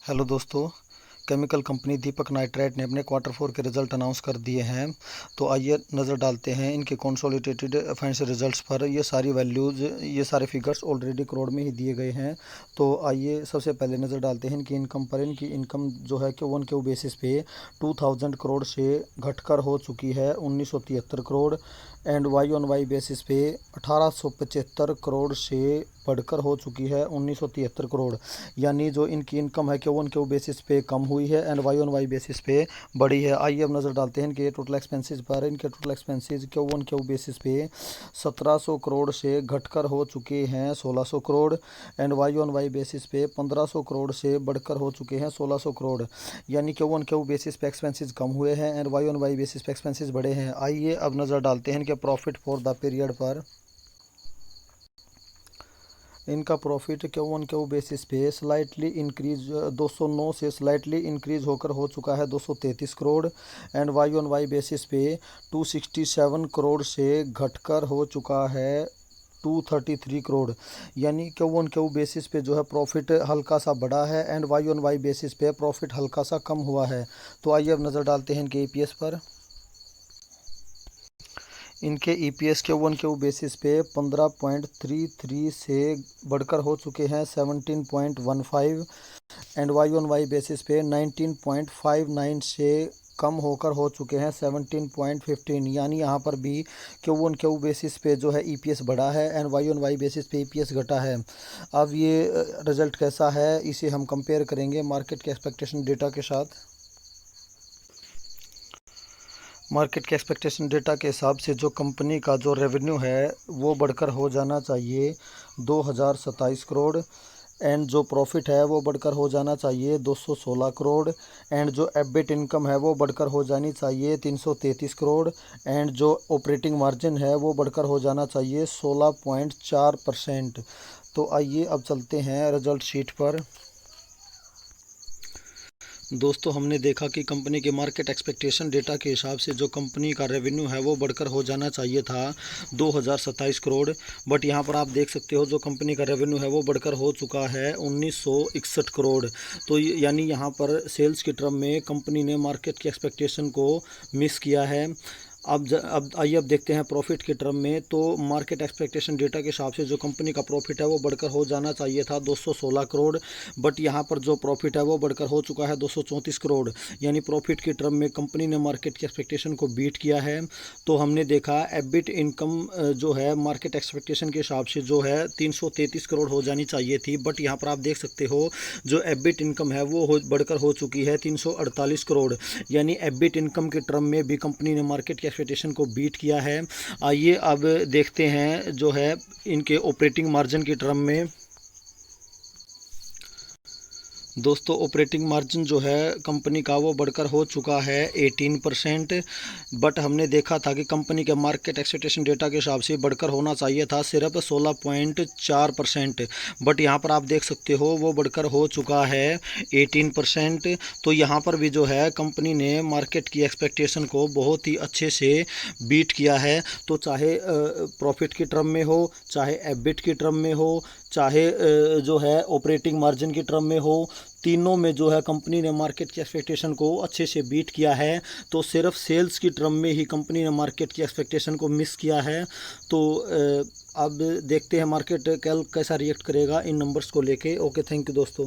Hello दोस्तों। Chemical company दीपक nitrite ने अपने क्वार्टर 4 के रिजल्ट अनाउंस कर दिए हैं। तो आइए नज़र डालते हैं इनके कंसोलिडेटेड फाइनेंशियल रिजल्ट्स पर। ये सारी वैल्यूज़, ये सारे फिगर्स ऑलरेडी करोड़ में ही दिए गए हैं। तो आइए सबसे पहले नज़र डालते हैं इनकी इनकम पर। इनकी इनकम जो है कि वन के बेसिस पे 2000 करोड़ से घटकर हो चुकी है 1973 करोड़। एंड वाई बेसिस पे 1875 करोड़ से बढ़कर हो चुकी है 1973 करोड़। यानी जो इनकी इनकम है क्यू वन क्यू बेसिस पे कम हुई है एंड वाई बेसिस पे बढ़ी है। आइए अब नज़र डालते हैं इनके टोटल एक्सपेंसेस पर। इनके total expenses Q one Q basis पे 1700 करोड़ से घटकर हो चुके हैं 1600 करोड़। एंड वाई बेसिस पे 1500 करोड़ से बढ़कर हो चुके हैं 1600 करोड़। यानी क्यू वन क्यू बेसिस पे एक्सपेंसेस कम हुए हैं एंड वाई बेसिस पे एक्सपेंसेस बढ़े हैं। आइए अब नज़र डालते हैं इनके प्रॉफिट फॉर द पीरियड पर। इनका profit Q one Q basis पे स्लाइटली इंक्रीज 209 से स्लाइटली इंक्रीज होकर हो चुका है 233 करोड़। एंड वाई बेसिस पे 267 करोड़ से घटकर हो चुका है 233 करोड़। यानी क्यू वन क्यू बेसिस पे जो है प्रॉफिट हल्का सा बढ़ा है एंड वाई बेसिस पे प्रॉफिट हल्का सा कम हुआ है। तो आइए अब नज़र डालते हैं इनके ईपीएस पर। इनके EPS Q one Q basis पे 15.33 से बढ़कर हो चुके हैं 17.15। एंड वाई बेसिस पे 19.59 से कम होकर हो चुके हैं 17.15। यानी यहाँ पर भी क्यू वन क्यू बेसिस पे जो है ईपीएस बढ़ा है एंड वाई बेसिस पे ईपीएस घटा है। अब ये रिज़ल्ट कैसा है इसे हम कंपेयर करेंगे मार्केट के एक्सपेक्टेशन डेटा के साथ। मार्केट के एक्सपेक्टेशन डेटा के हिसाब से जो कंपनी का जो रेवेन्यू है वो बढ़कर हो जाना चाहिए 2027 करोड़। एंड जो प्रॉफिट है वो बढ़कर हो जाना चाहिए 216 करोड़। एंड जो एबिट इनकम है वो बढ़कर हो जानी चाहिए 333 करोड़। एंड जो ऑपरेटिंग मार्जिन है वो बढ़कर हो जाना चाहिए 16.4%। तो आइए अब चलते हैं रिजल्ट शीट पर। दोस्तों, हमने देखा कि कंपनी के मार्केट एक्सपेक्टेशन डेटा के हिसाब से जो कंपनी का रेवेन्यू है वो बढ़कर हो जाना चाहिए था 2027 करोड़। बट यहाँ पर आप देख सकते हो जो कंपनी का रेवेन्यू है वो बढ़कर हो चुका है 1961 करोड़। तो यानी यहाँ पर सेल्स के टर्म में कंपनी ने मार्केट की एक्सपेक्टेशन को मिस किया है। अब आइए अब देखते हैं प्रॉफिट के टर्म में। तो मार्केट एक्सपेक्टेशन डेटा के हिसाब से जो कंपनी का प्रॉफिट है वो बढ़कर हो जाना चाहिए था 216 करोड़। बट यहाँ पर जो प्रॉफिट है वो बढ़कर हो चुका है 234 करोड़। यानी प्रॉफिट के टर्म में कंपनी ने मार्केट की एक्सपेक्टेशन को बीट किया है। तो हमने देखा एबिट इनकम जो है मार्केट एक्सपेक्टेशन के हिसाब से जो है 333 करोड़ हो जानी चाहिए थी। बट यहाँ पर आप देख सकते हो जो एबिट इनकम है वो बढ़कर हो चुकी है 348 करोड़। यानी एबिट इनकम के टर्म में भी कंपनी ने मार्केट की एक्सपेक्टेशन को बीट किया है। आइए अब देखते हैं जो है इनके ऑपरेटिंग मार्जिन के टर्म में। दोस्तों, ऑपरेटिंग मार्जिन जो है कंपनी का वो बढ़कर हो चुका है 18%। बट हमने देखा था कि कंपनी के मार्केट एक्सपेक्टेशन डेटा के हिसाब से बढ़कर होना चाहिए था सिर्फ 16.4%। बट यहाँ पर आप देख सकते हो वो बढ़कर हो चुका है 18%। तो यहाँ पर भी जो है कंपनी ने मार्केट की एक्सपेक्टेशन को बहुत ही अच्छे से बीट किया है। तो चाहे प्रॉफिट की टर्म में हो, चाहे एबिट की टर्म में हो, चाहे जो है ऑपरेटिंग मार्जिन की टर्म में हो, तीनों में जो है कंपनी ने मार्केट की एक्सपेक्टेशन को अच्छे से बीट किया है। तो सिर्फ सेल्स की टर्म में ही कंपनी ने मार्केट की एक्सपेक्टेशन को मिस किया है। तो अब देखते हैं मार्केट कल कैसा रिएक्ट करेगा इन नंबर्स को लेके। ओके, थैंक यू दोस्तों।